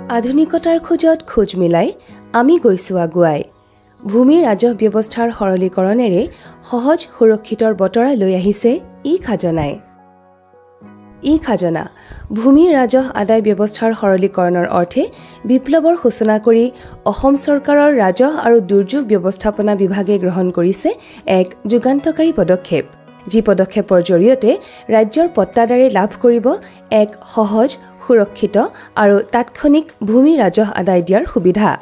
আধুনিকতাৰ খোজত খোজ মিলাই আমি গৈছো আগুৱাই ভূমি ৰাজহ ব্যৱস্থাৰ সৰলীকৰণেৰে সহজ সুৰক্ষিতৰ বতৰা লৈ আহিছে ই-খাজনাই। ই-খাজনা ভূমি ৰাজহ আদায় ব্যৱস্থাৰ সৰলীকৰণৰ অৰ্থে বিপ্লৱৰ সূচনা কৰি অসম চৰকাৰৰ ৰাজহ আৰু দুৰ্যোগ ব্যৱস্থাপনা বিভাগে গ্ৰহণ কৰিছে এক যুগান্তকাৰী পদক্ষেপ, যি পদক্ষেপৰ জৰিয়তে ৰাজ্যৰ পট্টাদাৰে লাভ কৰিব এক সহজ সুৰক্ষিত আৰু তাৎক্ষণিক ভূমি ৰাজহ আদায় দিয়াৰ সুবিধা।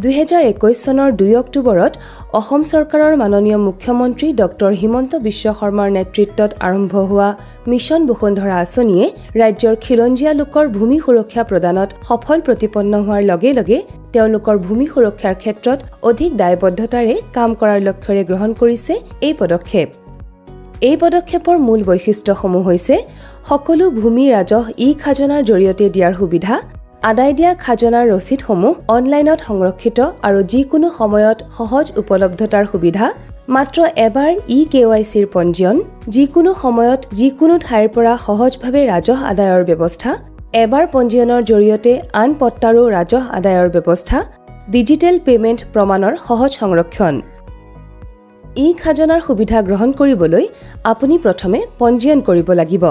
2021 চনৰ 2 অক্টোবৰত অসম চৰকাৰৰ মাননীয় মুখ্যমন্ত্ৰী ডক্টৰ হিমন্ত বিশ্ব শৰ্মাৰ নেতৃত্বত আৰম্ভ হোৱা মিছন বসুন্ধৰা আঁচনিয়ে ৰাজ্যৰ খিলঞ্জীয়া লোকৰ ভূমি সুৰক্ষা প্ৰদানত সফল প্ৰতিপন্ন হোৱাৰ লগে লগে তেওঁলোকৰ ভূমি সুৰক্ষাৰ ক্ষেত্ৰত অধিক দায়বদ্ধতাৰে কাম কৰাৰ লক্ষ্যৰে গ্ৰহণ কৰিছে এই পদক্ষেপ। এই পদক্ষেপৰ মূল বৈশিষ্ট্যসমূহ হৈছে সকলো ভূমি ৰাজহ ই-খাজনাৰ জৰিয়তে দিয়াৰ সুবিধা, আদায় দিয়া খাজনাৰ ৰচিদসমূহ অনলাইনত সংৰক্ষিত আৰু যিকোনো সময়ত সহজ উপলব্ধতাৰ সুবিধা, মাত্ৰ এবাৰ ই-KYCৰ পঞ্জীয়ন, যিকোনো সময়ত যিকোনো ঠাইৰ পৰা সহজভাৱে ৰাজহ আদায়ৰ ব্যৱস্থা, এবাৰ পঞ্জীয়নৰ জৰিয়তে আন পট্টাৰো ৰাজহ আদায়ৰ ব্যৱস্থা, ডিজিটেল পেমেণ্ট প্ৰমাণৰ সহজ সংৰক্ষণ। ই-খাজনাৰ সুবিধা গ্ৰহণ কৰিবলৈ আপুনি প্ৰথমে পঞ্জীয়ন কৰিব লাগিব।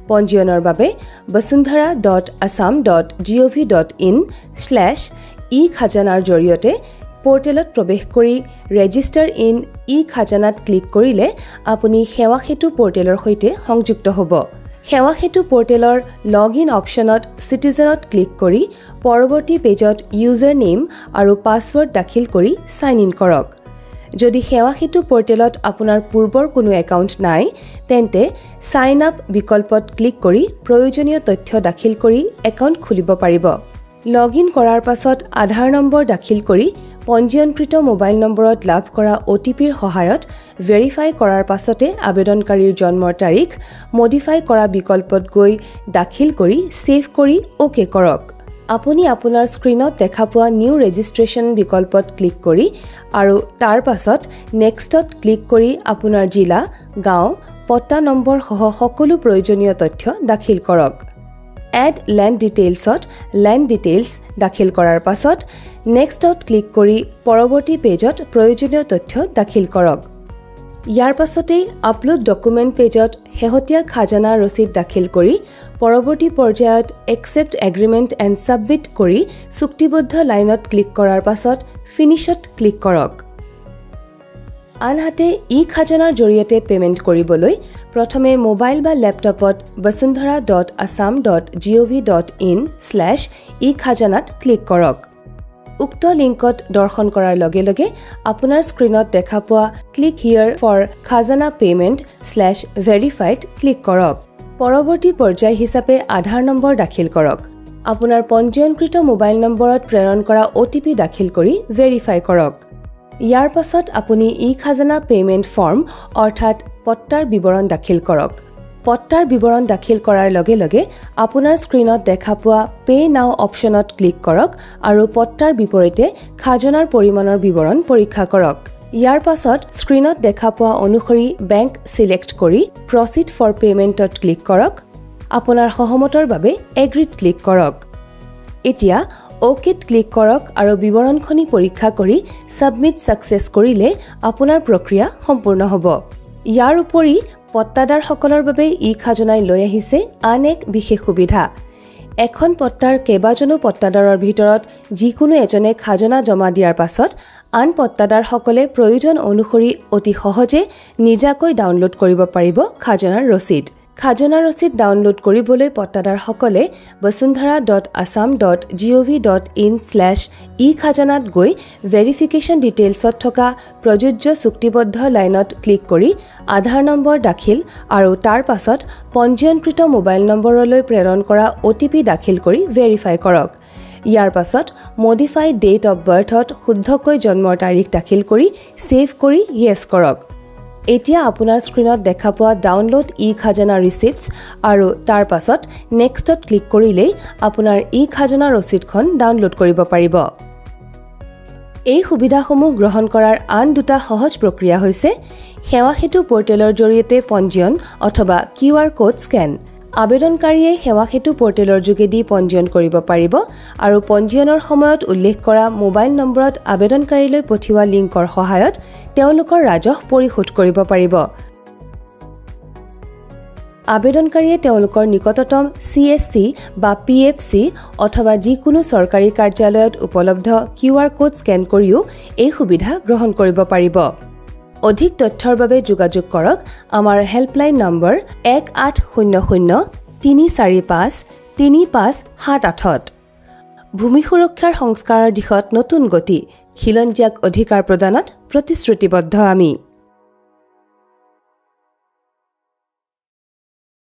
পঞ্জীয়নৰ বাবে basundhara.assam.gov.in/e-খাজানাৰ জৰিয়তে পৰ্টেলত প্ৰৱেশ কৰি ৰেজিষ্টাৰ ইন ই-খাজানাত ক্লিক কৰিলে আপুনি সেৱা সেতু পৰ্টেলৰ সৈতে সংযুক্ত হ'ব। সেৱা সেতু পৰ্টেলৰ লগ ইন অপশ্যনত চিটিজেনত ক্লিক কৰি পৰৱৰ্তী পেজত ইউজাৰ নেম আৰু পাছৱৰ্ড দাখিল কৰি ছাইন ইন কৰক। যদি সেৱা সেতু পৰ্টেলত আপোনাৰ পূৰ্বৰ কোনো একাউণ্ট নাই, তেন্তে ছাইন আপ বিকল্পত ক্লিক কৰি প্ৰয়োজনীয় তথ্য দাখিল কৰি একাউণ্ট খুলিব পাৰিব। লগ ইন কৰাৰ পাছত আধাৰ নম্বৰ দাখিল কৰি পঞ্জীয়নকৃত মোবাইল নম্বৰত লাভ কৰা OTPৰ সহায়ত ভেৰিফাই কৰাৰ পাছতে আবেদনকাৰীৰ জন্মৰ তাৰিখ মডিফাই কৰা বিকল্পত গৈ দাখিল কৰি ছেভ কৰি অ'কে কৰক। আপুনি আপোনাৰ স্ক্ৰীনত দেখা পোৱা নিউ ৰেজিষ্ট্ৰেশ্যন বিকল্পত ক্লিক কৰি আৰু তাৰ পাছত নেক্সটত ক্লিক কৰি আপোনাৰ জিলা, গাঁও, পট্টা নম্বৰ সহ সকলো প্ৰয়োজনীয় তথ্য দাখিল কৰক। এড লেণ্ড ডিটেইলছত লেণ্ড ডিটেইলছ দাখিল কৰাৰ পাছত নেক্সটত ক্লিক কৰি পৰৱৰ্তী পেজত প্ৰয়োজনীয় তথ্য দাখিল কৰক। ইয়াৰ পাছতেই আপলোড ডকুমেণ্ট পেজত শেহতীয়া খাজানা ৰচিদ দাখিল কৰি পৰৱৰ্তী পৰ্যায়ত একচেপ্ট এগ্ৰিমেণ্ট এণ্ড ছাবমিট কৰি চুক্তিবদ্ধ লাইনত ক্লিক কৰাৰ পাছত ফিনিছত ক্লিক কৰক। আনহাতে ই-খাজানাৰ জৰিয়তে পেমেণ্ট কৰিবলৈ প্ৰথমে মোবাইল বা লেপটপত basundhara.assam.gov.in/e-খাজানাত ক্লিক কৰক। উক্ত লিংকত দৰ্শন কৰাৰ লগে লগে আপোনাৰ স্ক্ৰীনত দেখা পোৱা ক্লিক হিয়াৰ ফৰ খাজানা পেমেণ্ট/ভেৰিফাইড ক্লিক কৰক। পৰৱৰ্তী পৰ্যায় হিচাপে আধাৰ নম্বৰ দাখিল কৰক। আপোনাৰ পঞ্জীয়নকৃত মোবাইল নম্বৰত প্ৰেৰণ কৰা OTP দাখিল কৰি ভেৰিফাই কৰক। ইয়াৰ পাছত আপুনি ই-খাজানা পেমেণ্ট ফৰ্ম অৰ্থাৎ পট্টাৰ বিৱৰণ দাখিল কৰক। পট্টাৰ বিৱৰণ দাখিল কৰাৰ লগে লগে আপোনাৰ স্ক্ৰীনত দেখা পোৱা পে নাও অপশ্যনত ক্লিক কৰক আৰু পট্টাৰ বিপৰীতে খাজনাৰ পৰিমাণৰ বিৱৰণ পৰীক্ষা কৰক। ইয়াৰ পাছত স্ক্ৰীনত দেখা পোৱা অনুসৰি বেংক চিলেক্ট কৰি প্ৰচিড ফৰ পেমেণ্টত ক্লিক কৰক। আপোনাৰ সহমতৰ বাবে এগ্ৰীত ক্লিক কৰক। এতিয়া অ'কেত ক্লিক কৰক আৰু বিৱৰণখনি পৰীক্ষা কৰি ছাবমিট ছাকচেছ কৰিলে আপোনাৰ প্ৰক্ৰিয়া সম্পূৰ্ণ হ'ব। ইয়াৰ উপৰি পট্টাদাৰসকলৰ বাবে ই-খাজনাই লৈ আহিছে আন এক বিশেষ সুবিধা। এখন পট্টাৰ কেইবাজনো পট্টাদাৰৰ ভিতৰত যিকোনো এজনে খাজনা জমা দিয়াৰ পাছত আন পট্টাদাৰসকলে প্ৰয়োজন অনুসৰি অতি সহজে নিজাকৈ ডাউনলোড কৰিব পাৰিব খাজনাৰ ৰচিদ। খাজনা ৰচিদ ডাউনলোড কৰিবলৈ পট্টাদাৰসকলে basundhara.assam.gov.in/e-খাজানাত গৈ ভেৰিফিকেশ্যন ডিটেইলছত থকা প্ৰযোজ্য চুক্তিবদ্ধ লাইনত ক্লিক কৰি আধাৰ নম্বৰ দাখিল আৰু তাৰ পাছত পঞ্জীয়নকৃত মোবাইল নম্বৰলৈ প্ৰেৰণ কৰা OTP দাখিল কৰি ভেৰিফাই কৰক। ইয়াৰ পাছত মডিফাই ডেট অফ বাৰ্থত শুদ্ধকৈ জন্মৰ তাৰিখ দাখিল কৰি ছেভ কৰি য়েছ কৰক। এতিয়া আপোনাৰ স্ক্ৰীনত দেখা পোৱা ডাউনলোড ই-খাজানা ৰিচিপ্টছ আৰু তাৰ পাছত নেক্সটত ক্লিক কৰিলেই আপোনাৰ ই-খাজানা ৰচিদখন ডাউনলোড কৰিব পাৰিব। এই সুবিধাসমূহ গ্ৰহণ কৰাৰ আন দুটা সহজ প্ৰক্ৰিয়া হৈছে সেৱা সেতু পৰ্টেলৰ জৰিয়তে পঞ্জীয়ন অথবা QR কোড স্কেন আবেদনকাৰীয়ে সেৱা সেতু পোৰ্টেলৰ যোগেদি পঞ্জীয়ন কৰিব পাৰিব আৰু পঞ্জীয়নৰ সময়ত উল্লেখ কৰা মোবাইল নম্বৰত আবেদনকাৰীলৈ পঠিওৱা লিংকৰ সহায়ত তেওঁলোকৰ ৰাজহ পৰিশোধ কৰিব পাৰিব। আবেদনকাৰীয়ে তেওঁলোকৰ নিকটতম CSC বা PFC অথবা যিকোনো চৰকাৰী কাৰ্যালয়ত উপলব্ধ QR কোড স্কেন কৰিও এই সুবিধা গ্ৰহণ কৰিব পাৰিব। অধিক তথ্যৰ বাবে যোগাযোগ কৰক আমাৰ হেল্পলাইন নম্বৰ 1800-345-3578। ভূমি সুৰক্ষাৰ সংস্কাৰৰ দিশত নতুন গতি, খিলঞ্জীয়াক অধিকাৰ প্ৰদানত প্ৰতিশ্ৰুতিবদ্ধ আমি।